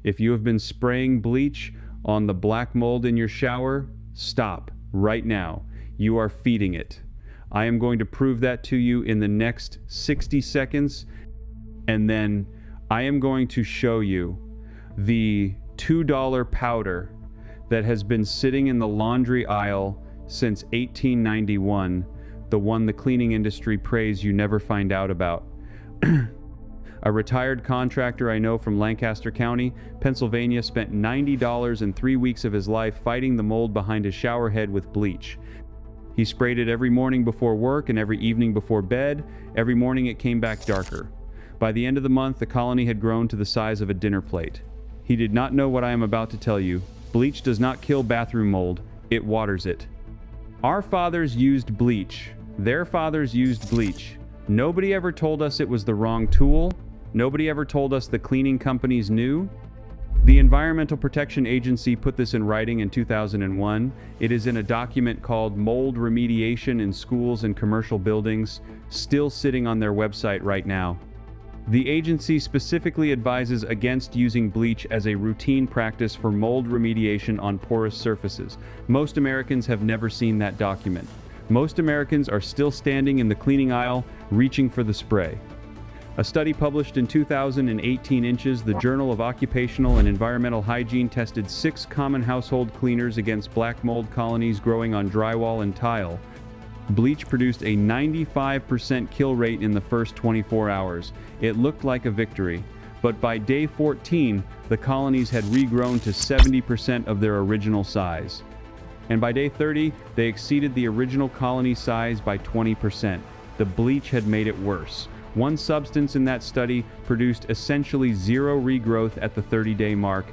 If you have been spraying bleach on the black mold in your shower, stop right now. You are feeding it. I am going to prove that to you in the next 60 seconds, and then I am going to show you the $2 powder that has been sitting in the laundry aisle since 1891, the one the cleaning industry prays you never find out about. A retired contractor I know from Lancaster County, Pennsylvania, spent $90 in 3 weeks of his life fighting the mold behind his shower head with bleach. He sprayed it every morning before work and every evening before bed. Every morning it came back darker. By the end of the month, the colony had grown to the size of a dinner plate. He did not know what I am about to tell you. Bleach does not kill bathroom mold, it waters it. Our fathers used bleach. Their fathers used bleach. Nobody ever told us it was the wrong tool. Nobody ever told us the cleaning companies knew. The Environmental Protection Agency put this in writing in 2001. It is in a document called Mold Remediation in Schools and Commercial Buildings, still sitting on their website right now. The agency specifically advises against using bleach as a routine practice for mold remediation on porous surfaces. Most Americans have never seen that document. Most Americans are still standing in the cleaning aisle, reaching for the spray. A study published in 2018 Inches, the Journal of Occupational and Environmental Hygiene, tested 6 common household cleaners against black mold colonies growing on drywall and tile. Bleach produced a 95% kill rate in the first 24 hours. It looked like a victory, but by day 14, the colonies had regrown to 70% of their original size. And by day 30, they exceeded the original colony size by 20%. The bleach had made it worse. One substance in that study produced essentially zero regrowth at the 30-day mark.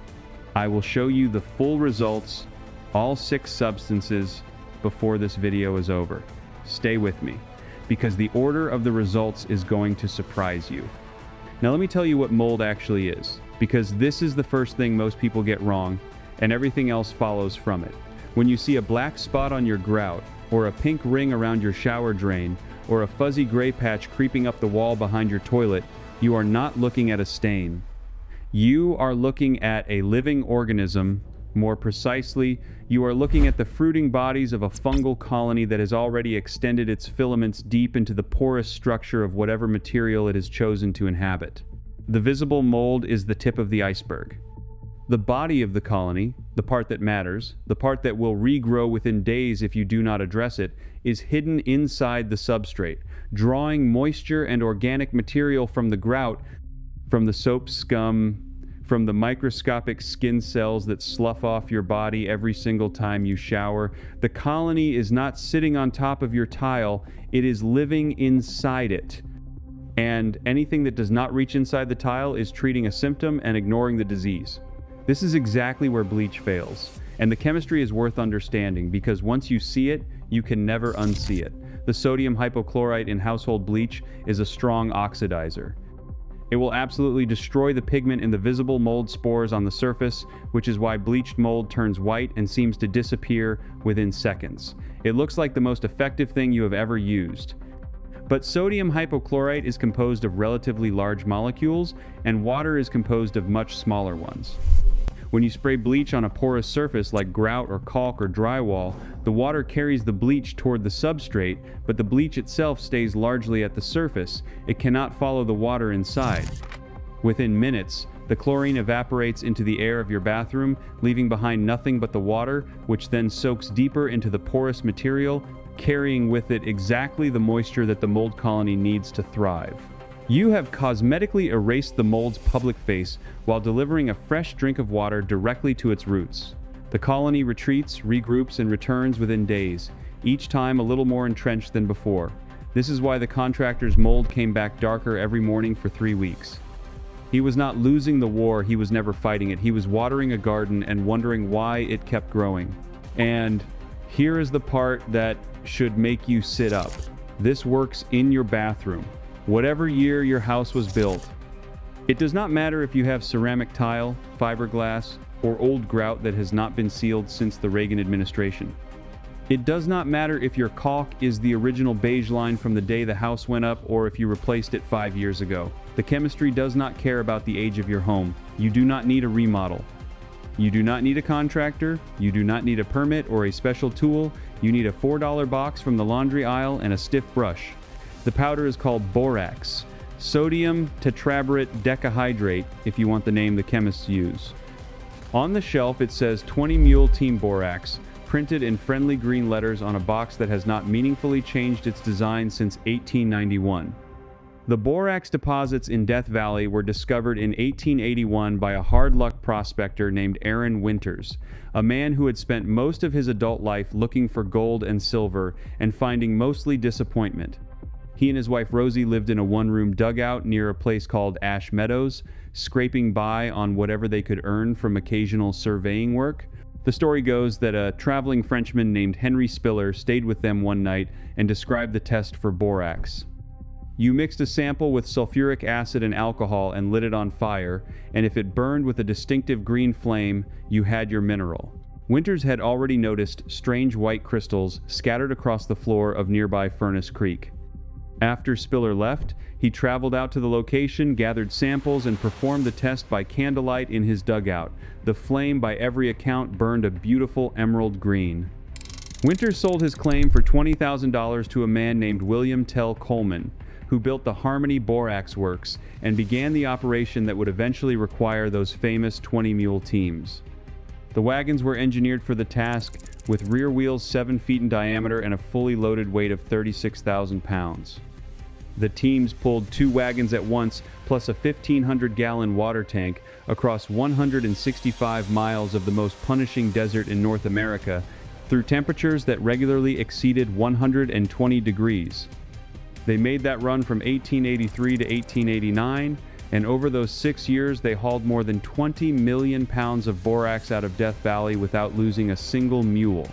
I will show you the full results, all 6 substances, before this video is over. Stay with me, because the order of the results is going to surprise you. Now let me tell you what mold actually is, because this is the first thing most people get wrong, and everything else follows from it. When you see a black spot on your grout, or a pink ring around your shower drain, or a fuzzy gray patch creeping up the wall behind your toilet, you are not looking at a stain. You are looking at a living organism. More precisely, you are looking at the fruiting bodies of a fungal colony that has already extended its filaments deep into the porous structure of whatever material it has chosen to inhabit. The visible mold is the tip of the iceberg. The body of the colony, the part that matters, the part that will regrow within days if you do not address it, is hidden inside the substrate, drawing moisture and organic material from the grout, from the soap scum, from the microscopic skin cells that slough off your body every single time you shower. The colony is not sitting on top of your tile, it is living inside it. And anything that does not reach inside the tile is treating a symptom and ignoring the disease. This is exactly where bleach fails. And the chemistry is worth understanding, because once you see it, you can never unsee it. The sodium hypochlorite in household bleach is a strong oxidizer. It will absolutely destroy the pigment in the visible mold spores on the surface, which is why bleached mold turns white and seems to disappear within seconds. It looks like the most effective thing you have ever used. But sodium hypochlorite is composed of relatively large molecules, and water is composed of much smaller ones. When you spray bleach on a porous surface like grout or caulk or drywall, the water carries the bleach toward the substrate, but the bleach itself stays largely at the surface. It cannot follow the water inside. Within minutes, the chlorine evaporates into the air of your bathroom, leaving behind nothing but the water, which then soaks deeper into the porous material, carrying with it exactly the moisture that the mold colony needs to thrive. You have cosmetically erased the mold's public face while delivering a fresh drink of water directly to its roots. The colony retreats, regroups, and returns within days, each time a little more entrenched than before. This is why the contractor's mold came back darker every morning for 3 weeks. He was not losing the war, he was never fighting it. He was watering a garden and wondering why it kept growing. And here is the part that should make you sit up. This works in your bathroom. Whatever year your house was built. It does not matter if you have ceramic tile, fiberglass, or old grout that has not been sealed since the Reagan administration. It does not matter if your caulk is the original beige line from the day the house went up or if you replaced it 5 years ago. The chemistry does not care about the age of your home. You do not need a remodel. You do not need a contractor. You do not need a permit or a special tool. You need a $4 box from the laundry aisle and a stiff brush. The powder is called borax. Sodium tetraborate decahydrate, if you want the name the chemists use. On the shelf it says 20 Mule Team Borax, printed in friendly green letters on a box that has not meaningfully changed its design since 1891. The borax deposits in Death Valley were discovered in 1881 by a hard-luck prospector named Aaron Winters, a man who had spent most of his adult life looking for gold and silver and finding mostly disappointment. He and his wife Rosie lived in a one-room dugout near a place called Ash Meadows, scraping by on whatever they could earn from occasional surveying work. The story goes that a traveling Frenchman named Henry Spiller stayed with them one night and described the test for borax. You mixed a sample with sulfuric acid and alcohol and lit it on fire, and if it burned with a distinctive green flame, you had your mineral. Winters had already noticed strange white crystals scattered across the floor of nearby Furnace Creek. After Spiller left, he traveled out to the location, gathered samples, and performed the test by candlelight in his dugout. The flame, by every account, burned a beautiful emerald green. Winters sold his claim for $20,000 to a man named William Tell Coleman, who built the Harmony Borax Works and began the operation that would eventually require those famous 20 mule teams. The wagons were engineered for the task, with rear wheels 7 feet in diameter and a fully loaded weight of 36,000 pounds. The teams pulled 2 wagons at once, plus a 1,500-gallon water tank, across 165 miles of the most punishing desert in North America, through temperatures that regularly exceeded 120 degrees. They made that run from 1883 to 1889, and over those 6 years they hauled more than 20 million pounds of borax out of Death Valley without losing a single mule.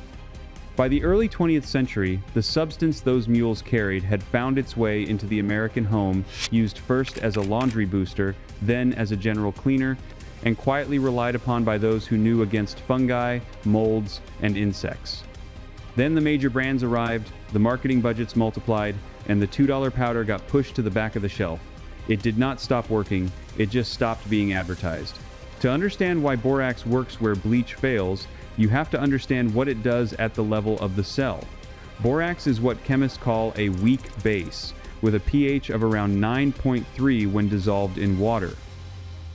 By the early 20th century, the substance those mules carried had found its way into the American home, used first as a laundry booster, then as a general cleaner, and quietly relied upon by those who knew against fungi, molds, and insects. Then the major brands arrived, the marketing budgets multiplied, and the $2 powder got pushed to the back of the shelf. It did not stop working, it just stopped being advertised. To understand why borax works where bleach fails, you have to understand what it does at the level of the cell. Borax is what chemists call a weak base, with a pH of around 9.3 when dissolved in water.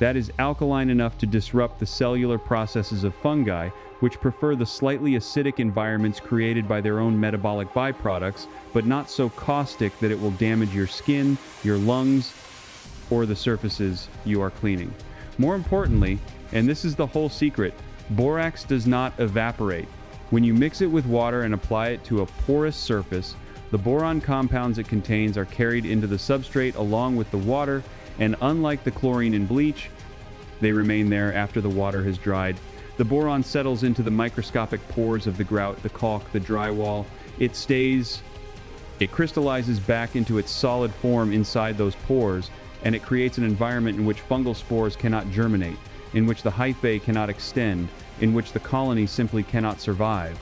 That is alkaline enough to disrupt the cellular processes of fungi, which prefer the slightly acidic environments created by their own metabolic byproducts, but not so caustic that it will damage your skin, your lungs, or the surfaces you are cleaning. More importantly, and this is the whole secret, borax does not evaporate. When you mix it with water and apply it to a porous surface, the boron compounds it contains are carried into the substrate along with the water, and unlike the chlorine in bleach, they remain there after the water has dried. The boron settles into the microscopic pores of the grout, the caulk, the drywall. It crystallizes back into its solid form inside those pores, and it creates an environment in which fungal spores cannot germinate, in which the hyphae cannot extend, in which the colony simply cannot survive.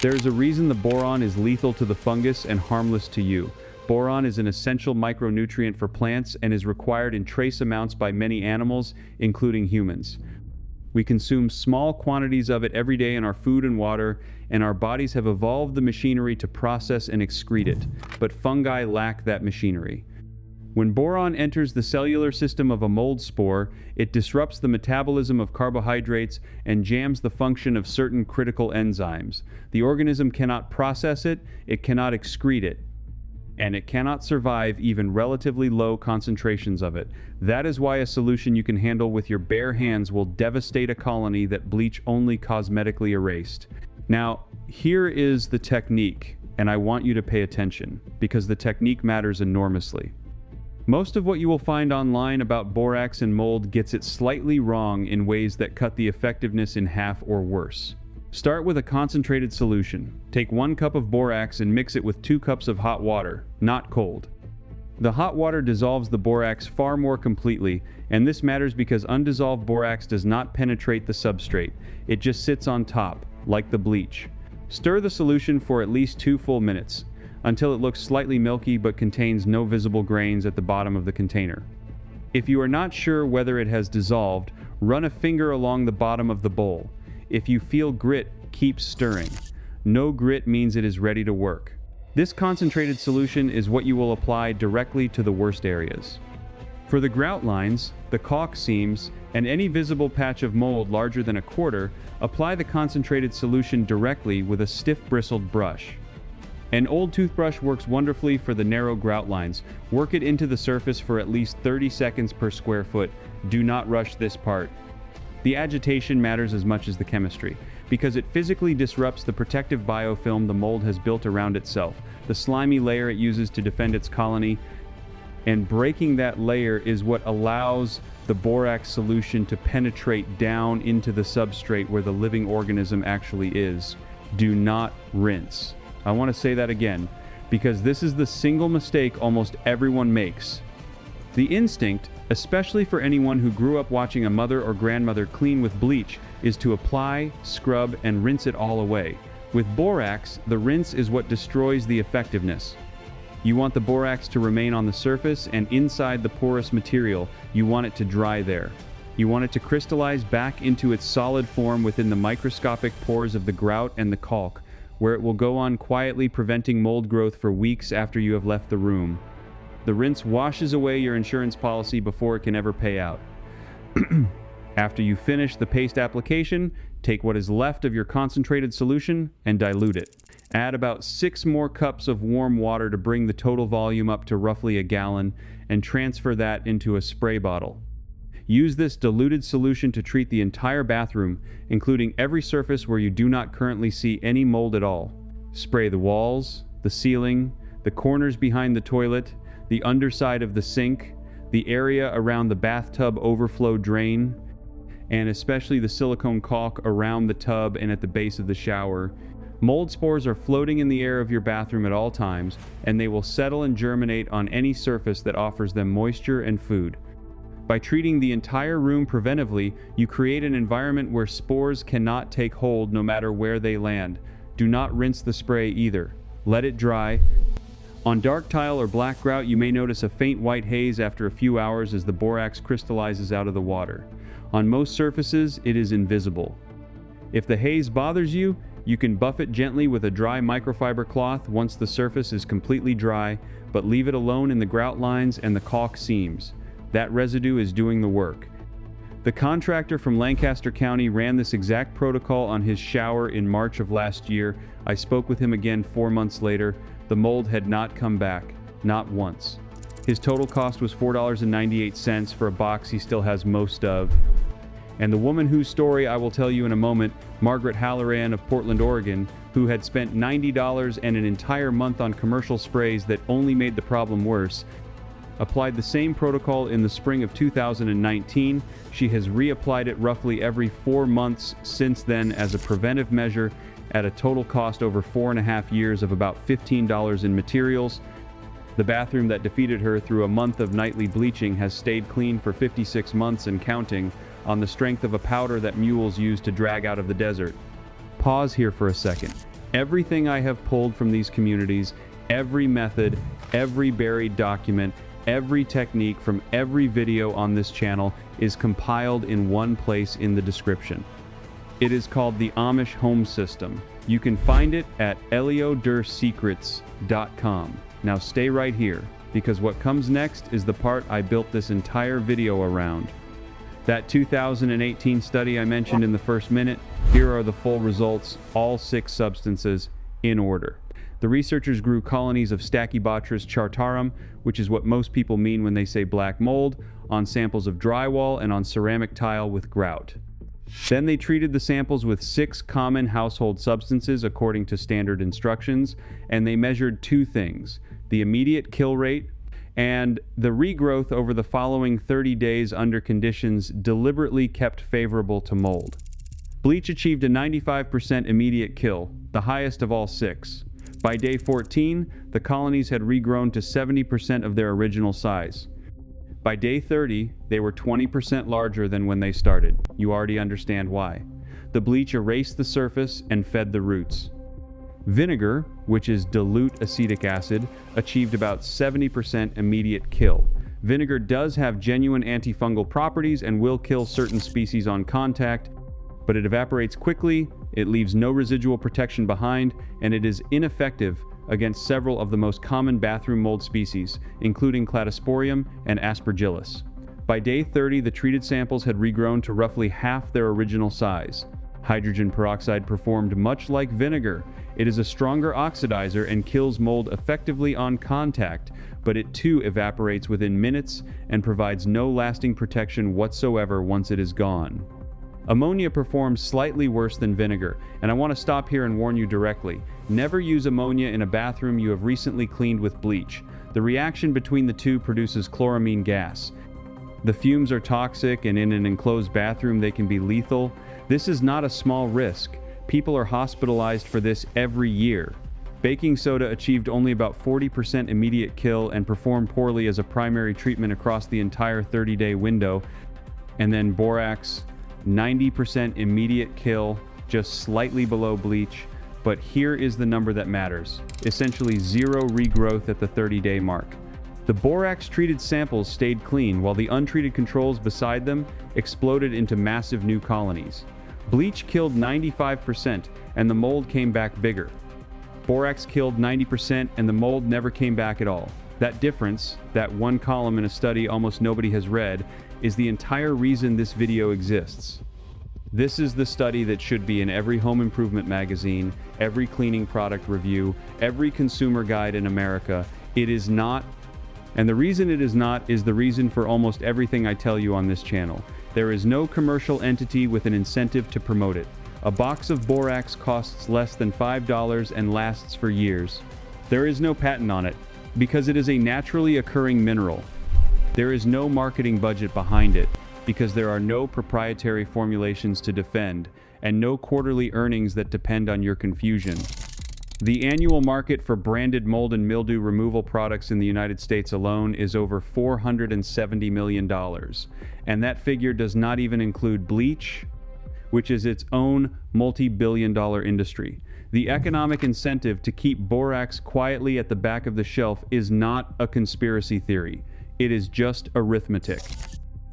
There is a reason the boron is lethal to the fungus and harmless to you. Boron is an essential micronutrient for plants and is required in trace amounts by many animals, including humans. We consume small quantities of it every day in our food and water, and our bodies have evolved the machinery to process and excrete it, but fungi lack that machinery. When boron enters the cellular system of a mold spore, it disrupts the metabolism of carbohydrates and jams the function of certain critical enzymes. The organism cannot process it, it cannot excrete it, and it cannot survive even relatively low concentrations of it. That is why a solution you can handle with your bare hands will devastate a colony that bleach only cosmetically erased. Now, here is the technique, and I want you to pay attention, because the technique matters enormously. Most of what you will find online about borax and mold gets it slightly wrong in ways that cut the effectiveness in half or worse. Start with a concentrated solution. Take 1 cup of borax and mix it with 2 cups of hot water, not cold. The hot water dissolves the borax far more completely, and this matters because undissolved borax does not penetrate the substrate. It just sits on top, like the bleach. Stir the solution for at least 2 full minutes, until it looks slightly milky but contains no visible grains at the bottom of the container. If you are not sure whether it has dissolved, run a finger along the bottom of the bowl. If you feel grit, keep stirring. No grit means it is ready to work. This concentrated solution is what you will apply directly to the worst areas. For the grout lines, the caulk seams, and any visible patch of mold larger than a quarter, apply the concentrated solution directly with a stiff bristled brush. An old toothbrush works wonderfully for the narrow grout lines. Work it into the surface for at least 30 seconds per square foot. Do not rush this part. The agitation matters as much as the chemistry, because it physically disrupts the protective biofilm the mold has built around itself, the slimy layer it uses to defend its colony, and breaking that layer is what allows the borax solution to penetrate down into the substrate where the living organism actually is. Do not rinse. I want to say that again, because this is the single mistake almost everyone makes. The instinct, especially for anyone who grew up watching a mother or grandmother clean with bleach, is to apply, scrub, and rinse it all away. With borax, the rinse is what destroys the effectiveness. You want the borax to remain on the surface and inside the porous material. You want it to dry there. You want it to crystallize back into its solid form within the microscopic pores of the grout and the caulk, where it will go on quietly preventing mold growth for weeks after you have left the room. The rinse washes away your insurance policy before it can ever pay out. After you finish the paste application, take what is left of your concentrated solution and dilute it. Add about 6 more cups of warm water to bring the total volume up to roughly a gallon, and transfer that into a spray bottle. Use this diluted solution to treat the entire bathroom, including every surface where you do not currently see any mold at all. Spray the walls, the ceiling, the corners behind the toilet, the underside of the sink, the area around the bathtub overflow drain, and especially the silicone caulk around the tub and at the base of the shower. Mold spores are floating in the air of your bathroom at all times, and they will settle and germinate on any surface that offers them moisture and food. By treating the entire room preventively, you create an environment where spores cannot take hold no matter where they land. Do not rinse the spray either. Let it dry. On dark tile or black grout, you may notice a faint white haze after a few hours as the borax crystallizes out of the water. On most surfaces, it is invisible. If the haze bothers you, you can buff it gently with a dry microfiber cloth once the surface is completely dry, but leave it alone in the grout lines and the caulk seams. That residue is doing the work. The contractor from Lancaster County ran this exact protocol on his shower in March of last year. I spoke with him again 4 months later. The mold had not come back, not once. His total cost was $4.98 for a box he still has most of. And the woman whose story I will tell you in a moment, Margaret Halloran of Portland, Oregon, who had spent $90 and an entire month on commercial sprays that only made the problem worse, applied the same protocol in the spring of 2019. She has reapplied it roughly every 4 months since then as a preventive measure at a total cost over 4.5 years of about $15 in materials. The bathroom that defeated her through a month of nightly bleaching has stayed clean for 56 months and counting, on the strength of a powder that mules use to drag out of the desert. Pause here for a second. Everything I have pulled from these communities, every method, every buried document, every technique from every video on this channel is compiled in one place in the description. It is called the Amish Home System. You can find it at eliodursecrets.com. Now stay right here, because what comes next is the part I built this entire video around. That 2018 study I mentioned in the first minute, here are the full results, all 6 substances, in order. The researchers grew colonies of Stachybotrys chartarum, which is what most people mean when they say black mold, on samples of drywall and on ceramic tile with grout. Then they treated the samples with 6 common household substances according to standard instructions, and they measured 2 things: the immediate kill rate and the regrowth over the following 30 days under conditions deliberately kept favorable to mold. Bleach achieved a 95% immediate kill, the highest of all 6. By day 14, the colonies had regrown to 70% of their original size. By day 30, they were 20% larger than when they started. You already understand why. The bleach erased the surface and fed the roots. Vinegar, which is dilute acetic acid, achieved about 70% immediate kill. Vinegar does have genuine antifungal properties and will kill certain species on contact, but it evaporates quickly, it leaves no residual protection behind, and it is ineffective against several of the most common bathroom mold species, including Cladosporium and Aspergillus. By day 30, the treated samples had regrown to roughly half their original size. Hydrogen peroxide performed much like vinegar. It is a stronger oxidizer and kills mold effectively on contact, but it too evaporates within minutes and provides no lasting protection whatsoever once it is gone. Ammonia performs slightly worse than vinegar, and I want to stop here and warn you directly. Never use ammonia in a bathroom you have recently cleaned with bleach. The reaction between the two produces chloramine gas. The fumes are toxic, and in an enclosed bathroom they can be lethal. This is not a small risk. People are hospitalized for this every year. Baking soda achieved only about 40% immediate kill and performed poorly as a primary treatment across the entire 30-day window. And then borax, 90% immediate kill, just slightly below bleach. But here is the number that matters. Essentially zero regrowth at the 30-day mark. The borax-treated samples stayed clean, while the untreated controls beside them exploded into massive new colonies. Bleach killed 95%, and the mold came back bigger. Borax killed 90%, and the mold never came back at all. That difference, that one column in a study almost nobody has read, is the entire reason this video exists. This is the study that should be in every home improvement magazine, every cleaning product review, every consumer guide in America. It is not, and the reason it is not is the reason for almost everything I tell you on this channel. There is no commercial entity with an incentive to promote it. A box of borax costs less than $5 and lasts for years. There is no patent on it, because it is a naturally occurring mineral. There is no marketing budget behind it, because there are no proprietary formulations to defend, and no quarterly earnings that depend on your confusion. The annual market for branded mold and mildew removal products in the United States alone is over $470 million, and that figure does not even include bleach, which is its own multi-billion-dollar industry. The economic incentive to keep borax quietly at the back of the shelf is not a conspiracy theory. It is just arithmetic.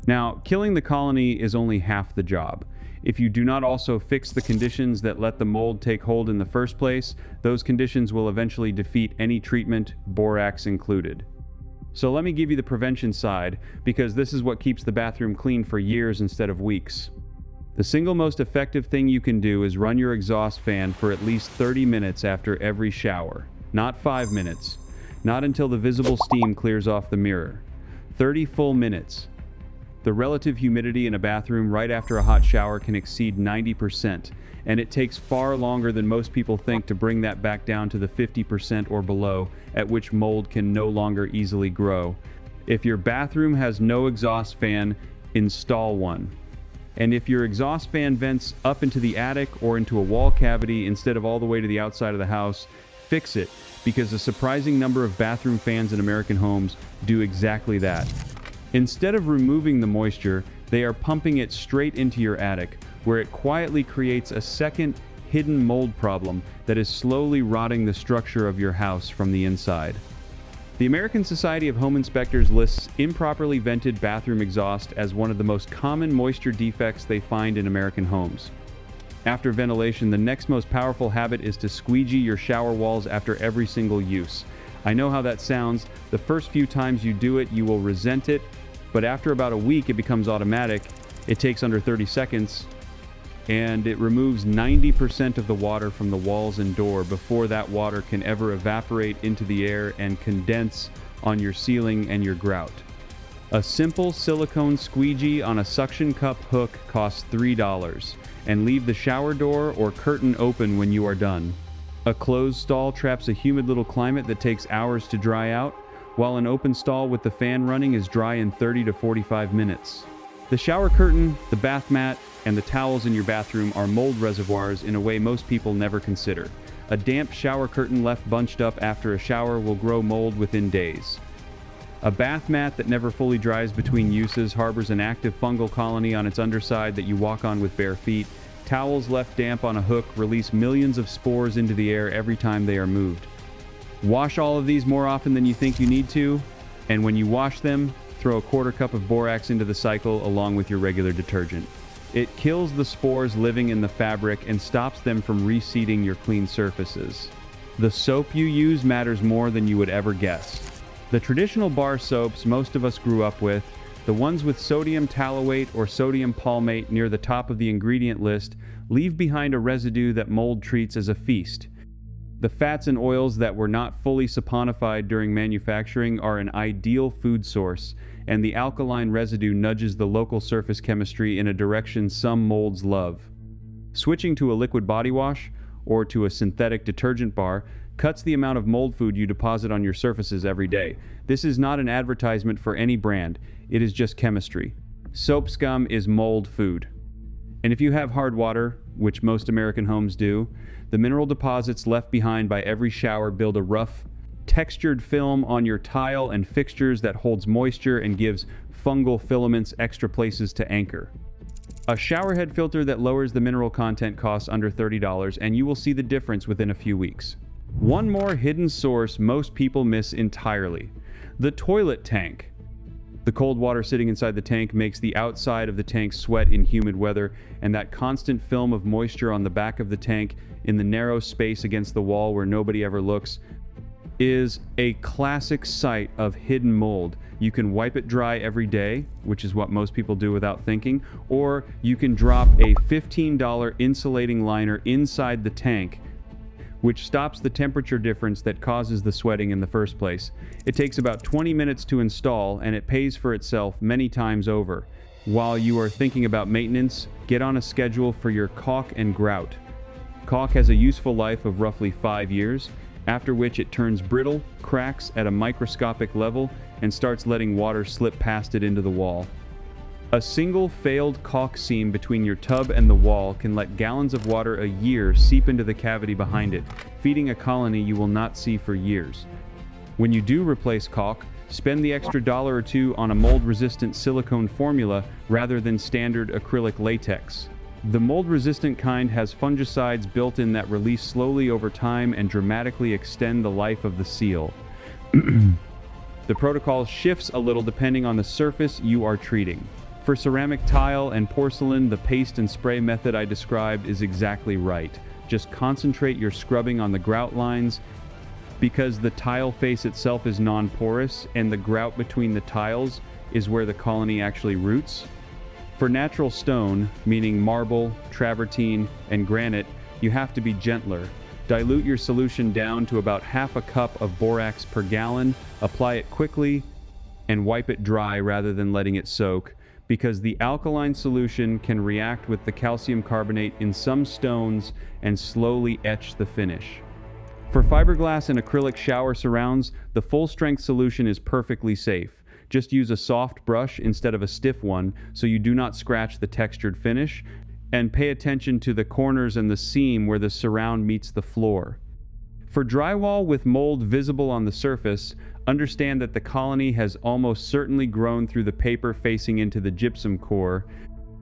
Now, killing the colony is only half the job. If you do not also fix the conditions that let the mold take hold in the first place, those conditions will eventually defeat any treatment, borax included. So let me give you the prevention side, because this is what keeps the bathroom clean for years instead of weeks. The single most effective thing you can do is run your exhaust fan for at least 30 minutes after every shower. Not 5 minutes. Not until the visible steam clears off the mirror. 30 full minutes. The relative humidity in a bathroom right after a hot shower can exceed 90%, and it takes far longer than most people think to bring that back down to the 50% or below, at which mold can no longer easily grow. If your bathroom has no exhaust fan, install one. And if your exhaust fan vents up into the attic or into a wall cavity instead of all the way to the outside of the house, fix it, because a surprising number of bathroom fans in American homes do exactly that. Instead of removing the moisture, they are pumping it straight into your attic, where it quietly creates a second, hidden mold problem that is slowly rotting the structure of your house from the inside. The American Society of Home Inspectors lists improperly vented bathroom exhaust as one of the most common moisture defects they find in American homes. After ventilation, the next most powerful habit is to squeegee your shower walls after every single use. I know how that sounds. The first few times you do it, you will resent it, but after about a week, it becomes automatic. It takes under 30 seconds, and it removes 90% of the water from the walls and door before that water can ever evaporate into the air and condense on your ceiling and your grout. A simple silicone squeegee on a suction cup hook costs $3, and leave the shower door or curtain open when you are done. A closed stall traps a humid little climate that takes hours to dry out, while an open stall with the fan running is dry in 30 to 45 minutes. The shower curtain, the bath mat, and the towels in your bathroom are mold reservoirs in a way most people never consider. A damp shower curtain left bunched up after a shower will grow mold within days. A bath mat that never fully dries between uses harbors an active fungal colony on its underside that you walk on with bare feet. Towels left damp on a hook release millions of spores into the air every time they are moved. Wash all of these more often than you think you need to, and when you wash them, throw a quarter cup of borax into the cycle along with your regular detergent. It kills the spores living in the fabric and stops them from reseeding your clean surfaces. The soap you use matters more than you would ever guess. The traditional bar soaps most of us grew up with, the ones with sodium tallowate or sodium palmate near the top of the ingredient list, leave behind a residue that mold treats as a feast. The fats and oils that were not fully saponified during manufacturing are an ideal food source, and the alkaline residue nudges the local surface chemistry in a direction some molds love. Switching to a liquid body wash, or to a synthetic detergent bar, cuts the amount of mold food you deposit on your surfaces every day. This is not an advertisement for any brand, it is just chemistry. Soap scum is mold food. And if you have hard water, which most American homes do, the mineral deposits left behind by every shower build a rough, textured film on your tile and fixtures that holds moisture and gives fungal filaments extra places to anchor. A showerhead filter that lowers the mineral content costs under $30, and you will see the difference within a few weeks. One more hidden source most people miss entirely: the toilet tank. The cold water sitting inside the tank makes the outside of the tank sweat in humid weather, and that constant film of moisture on the back of the tank in the narrow space against the wall where nobody ever looks is a classic site of hidden mold. You can wipe it dry every day, which is what most people do without thinking, or you can drop a $15 insulating liner inside the tank, which stops the temperature difference that causes the sweating in the first place. It takes about 20 minutes to install, and it pays for itself many times over. While you are thinking about maintenance, get on a schedule for your caulk and grout. Caulk has a useful life of roughly 5 years, after which it turns brittle, cracks at a microscopic level, and starts letting water slip past it into the wall. A single failed caulk seam between your tub and the wall can let gallons of water a year seep into the cavity behind it, feeding a colony you will not see for years. When you do replace caulk, spend the extra $1 or $2 on a mold-resistant silicone formula rather than standard acrylic latex. The mold-resistant kind has fungicides built in that release slowly over time and dramatically extend the life of the seal. The protocol shifts a little depending on the surface you are treating. For ceramic tile and porcelain, the paste and spray method I described is exactly right. Just concentrate your scrubbing on the grout lines, because the tile face itself is non-porous and the grout between the tiles is where the colony actually roots. For natural stone, meaning marble, travertine, and granite, you have to be gentler. Dilute your solution down to about half a cup of borax per gallon, apply it quickly, and wipe it dry rather than letting it soak, because the alkaline solution can react with the calcium carbonate in some stones and slowly etch the finish. For fiberglass and acrylic shower surrounds, the full-strength solution is perfectly safe. Just use a soft brush instead of a stiff one so you do not scratch the textured finish, and pay attention to the corners and the seam where the surround meets the floor. For drywall with mold visible on the surface, understand that the colony has almost certainly grown through the paper facing into the gypsum core,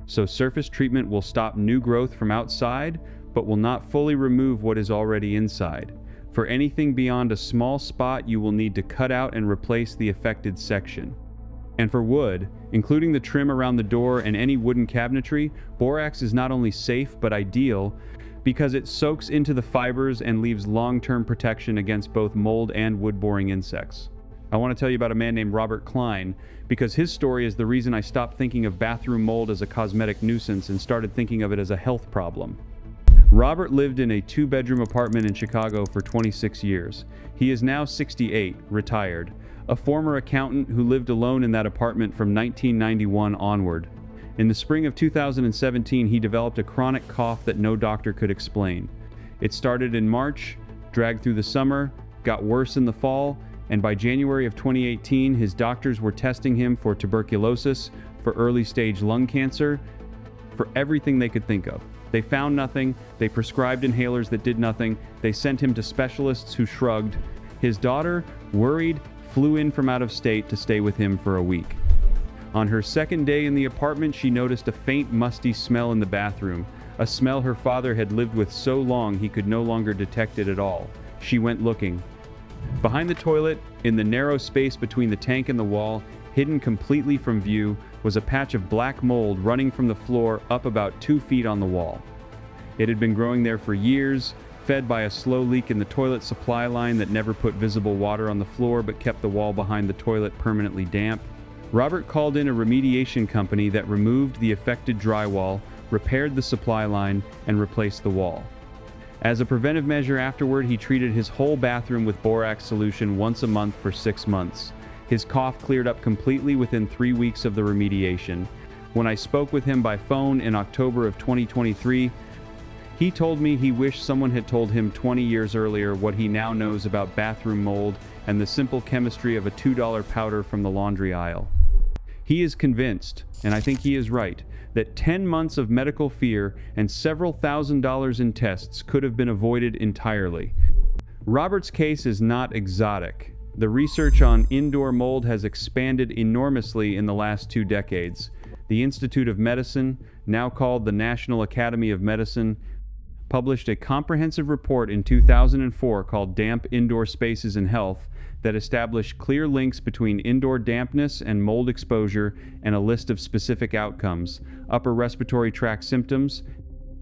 so surface treatment will stop new growth from outside, but will not fully remove what is already inside. For anything beyond a small spot, you will need to cut out and replace the affected section. And for wood, including the trim around the door and any wooden cabinetry, borax is not only safe but ideal because it soaks into the fibers and leaves long-term protection against both mold and wood-boring insects. I want to tell you about a man named Robert Klein, because his story is the reason I stopped thinking of bathroom mold as a cosmetic nuisance and started thinking of it as a health problem. Robert lived in a 2-bedroom apartment in Chicago for 26 years. He is now 68, retired, a former accountant who lived alone in that apartment from 1991 onward. In the spring of 2017, he developed a chronic cough that no doctor could explain. It started in March, dragged through the summer, got worse in the fall, and by January of 2018, his doctors were testing him for tuberculosis, for early-stage lung cancer, for everything they could think of. They found nothing, they prescribed inhalers that did nothing, they sent him to specialists who shrugged. His daughter, worried, flew in from out of state to stay with him for a week. On her second day in the apartment, she noticed a faint, musty smell in the bathroom. a smell her father had lived with so long he could no longer detect it at all. She went looking. Behind the toilet, in the narrow space between the tank and the wall, hidden completely from view, was a patch of black mold running from the floor up about 2 feet on the wall. It had been growing there for years, fed by a slow leak in the toilet supply line that never put visible water on the floor but kept the wall behind the toilet permanently damp. Robert called in a remediation company that removed the affected drywall, repaired the supply line, and replaced the wall. As a preventive measure afterward, he treated his whole bathroom with borax solution once a month for 6 months. His cough cleared up completely within 3 weeks of the remediation. When I spoke with him by phone in October of 2023, he told me he wished someone had told him 20 years earlier what he now knows about bathroom mold and the simple chemistry of a $2 powder from the laundry aisle. He is convinced, and I think he is right, that 10 months of medical fear and several $1,000s in tests could have been avoided entirely. Robert's case is not exotic. The research on indoor mold has expanded enormously in the last 2 decades. The Institute of Medicine, now called the National Academy of Medicine, published a comprehensive report in 2004 called Damp Indoor Spaces and Health that established clear links between indoor dampness and mold exposure and a list of specific outcomes: upper respiratory tract symptoms,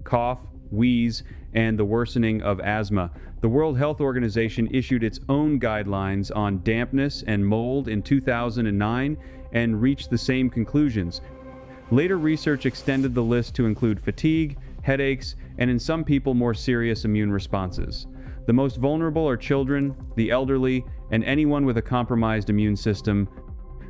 cough, wheeze, and the worsening of asthma. The World Health Organization issued its own guidelines on dampness and mold in 2009 and reached the same conclusions. Later research extended the list to include fatigue, headaches, and in some people more serious immune responses. The most vulnerable are children, the elderly, and anyone with a compromised immune system,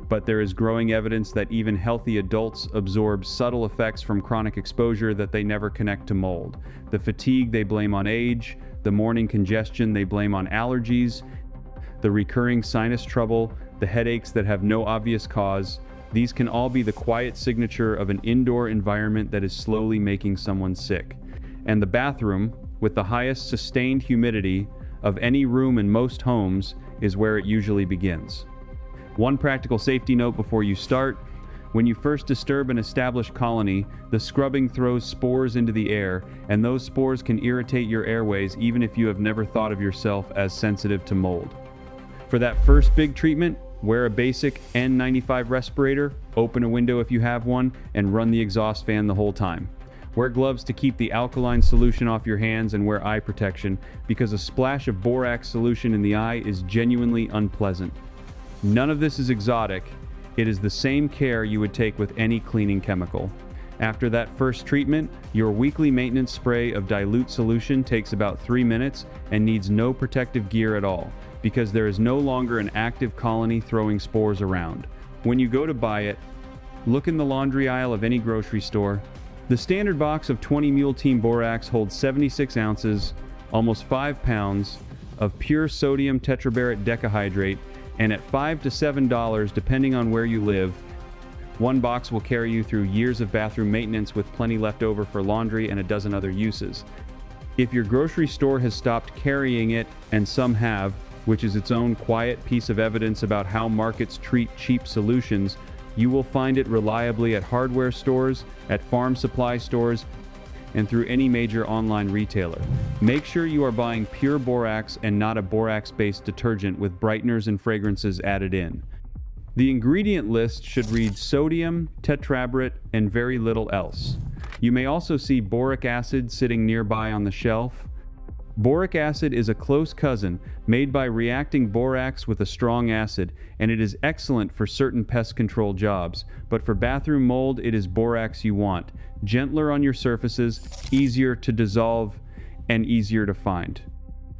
but there is growing evidence that even healthy adults absorb subtle effects from chronic exposure that they never connect to mold. The fatigue they blame on age, the morning congestion they blame on allergies, the recurring sinus trouble, the headaches that have no obvious cause. These can all be the quiet signature of an indoor environment that is slowly making someone sick. And the bathroom, with the highest sustained humidity of any room in most homes, is where it usually begins. One practical safety note before you start: when you first disturb an established colony, the scrubbing throws spores into the air, and those spores can irritate your airways even if you have never thought of yourself as sensitive to mold. For that first big treatment, wear a basic N95 respirator, open a window if you have one, and run the exhaust fan the whole time. Wear gloves to keep the alkaline solution off your hands, and wear eye protection, because a splash of borax solution in the eye is genuinely unpleasant. None of this is exotic. It is the same care you would take with any cleaning chemical. After that first treatment, your weekly maintenance spray of dilute solution takes about 3 minutes and needs no protective gear at all, because there is no longer an active colony throwing spores around. When you go to buy it, look in the laundry aisle of any grocery store. The standard box of 20 Mule Team Borax holds 76 ounces, almost 5 pounds, of pure sodium tetraborate decahydrate, and at $5 to $7 depending on where you live, one box will carry you through years of bathroom maintenance with plenty left over for laundry and a dozen other uses. If your grocery store has stopped carrying it, and some have, which is its own quiet piece of evidence about how markets treat cheap solutions, you will find it reliably at hardware stores, at farm supply stores, and through any major online retailer. Make sure you are buying pure borax and not a borax-based detergent with brighteners and fragrances added in. The ingredient list should read sodium, tetraborate, and very little else. You may also see boric acid sitting nearby on the shelf. Boric acid is a close cousin made by reacting borax with a strong acid, and it is excellent for certain pest control jobs, but for bathroom mold it is borax you want. Gentler on your surfaces, easier to dissolve, and easier to find.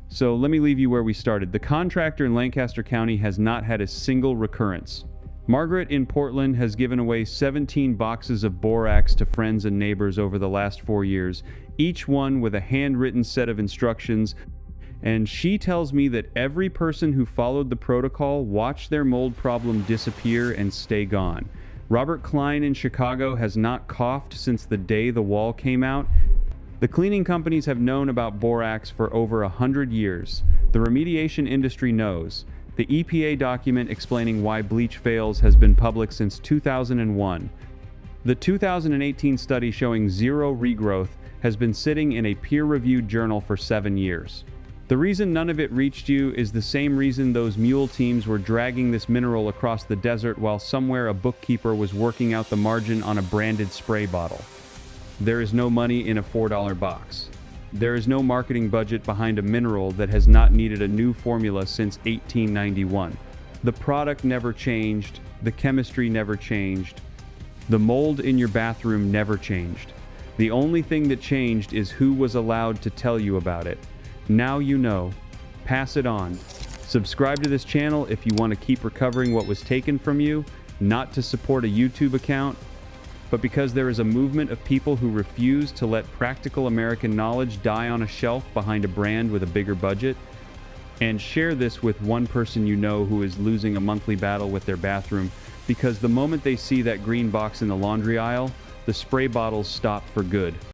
So let me leave you where we started. The contractor in Lancaster County has not had a single recurrence. Margaret in Portland has given away 17 boxes of borax to friends and neighbors over the last 4 years, each one with a handwritten set of instructions, and she tells me that every person who followed the protocol watched their mold problem disappear and stay gone. Robert Klein in Chicago has not coughed since the day the wall came out. The cleaning companies have known about borax for over 100 years. The remediation industry knows. The EPA document explaining why bleach fails has been public since 2001. The 2018 study showing zero regrowth has been sitting in a peer-reviewed journal for 7 years. The reason none of it reached you is the same reason those mule teams were dragging this mineral across the desert while somewhere a bookkeeper was working out the margin on a branded spray bottle. There is no money in a $4 box. There is no marketing budget behind a mineral that has not needed a new formula since 1891. The product never changed, the chemistry never changed, the mold in your bathroom never changed. The only thing that changed is who was allowed to tell you about it. Now you know. Pass it on. Subscribe to this channel if you want to keep recovering what was taken from you, not to support a YouTube account, but because there is a movement of people who refuse to let practical American knowledge die on a shelf behind a brand with a bigger budget. And share this with one person you know who is losing a monthly battle with their bathroom, because the moment they see that green box in the laundry aisle, the spray bottles stop for good.